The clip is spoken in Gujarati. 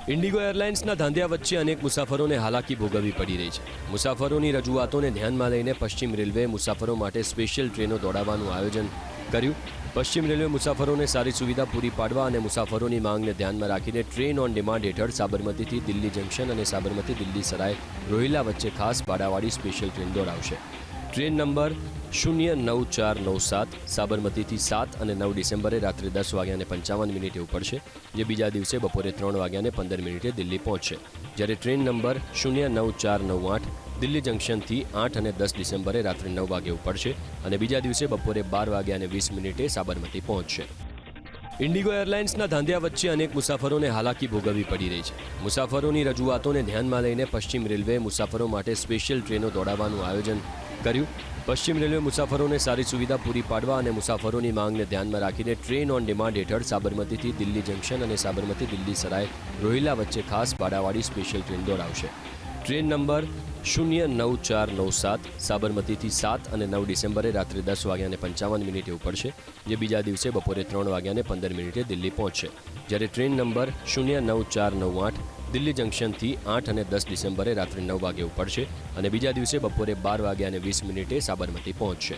ઇન્ડિગો એરલાઇન્સના ધાંધિયા વચ્ચે અનેક મુસાફરોને હાલાકી ભોગવવી પડી રહી છે। મુસાફરોની રજૂઆતોને ધ્યાનમાં લઈને પશ્ચિમ રેલવે મુસાફરો માટે સ્પેશિયલ ટ્રેનો દોડાવવાનું આયોજન કર્યું। પશ્ચિમ રેલવે મુસાફરોને સારી સુવિધા પૂરી પાડવા અને મુસાફરોની માંગને ધ્યાનમાં રાખીને ટ્રેન ઓન ડિમાન્ડ હેઠળ સાબરમતીથી દિલ્હી જંકશન અને સાબરમતી દિલ્હી સરાય રોહિલ્લા વચ્ચે ખાસ ભાડાવાળી સ્પેશિયલ ટ્રેન દોડાવશે। ટ્રેન નંબર 09497 સાબરમતીથી 7 અને 9 ડિસેમ્બરે રાત્રે 10:55 ઉપડશે, જે બીજા દિવસે બપોરે 3:15 દિલ્હી પહોંચશે। જ્યારે ટ્રેન નંબર 09498 દિલ્હી જંકશનથી 8 અને 10 ડિસેમ્બરે રાત્રે 9 વાગે ઉપડશે અને બીજા દિવસે બપોરે 12:20 સાબરમતી પહોંચશે। ઇન્ડિગો એરલાઇન્સના ધાંધિયા વચ્ચે અનેક મુસાફરોને હાલાકી ભોગવવી પડી રહી છે। મુસાફરોની રજૂઆતોને ધ્યાનમાં લઈને પશ્ચિમ રેલવે મુસાફરો માટે સ્પેશિયલ ટ્રેનો દોડાવવાનું આયોજન કર્યું। પશ્ચિમ રેલવે મુસાફરોને સારી સુવિધા પૂરી પાડવા અને મુસાફરોની માંગને ધ્યાનમાં રાખીને ટ્રેન ઓન ડિમાન્ડ હેઠળ સાબરમતીથી દિલ્હી જંકશન અને સાબરમતી દિલ્હી સરાય રોહિલ્લા વચ્ચે ખાસ ભાડાવાળી સ્પેશિયલ ટ્રેન દોડાવશે। ટ્રેન નંબર 09497 સાબરમતીથી 7 અને 9 ડિસેમ્બરે રાત્રે 10:55 ઉપડશે, જે બીજા દિવસે બપોરે 3:15 દિલ્હી પહોંચશે। જ્યારે ટ્રેન નંબર 09498 દિલ્હી જંકશનથી 8 અને 10 ડિસેમ્બરે રાત્રે 9 વાગે ઉપડશે અને બીજા દિવસે બપોરે 12:20 સાબરમતી પહોંચશે।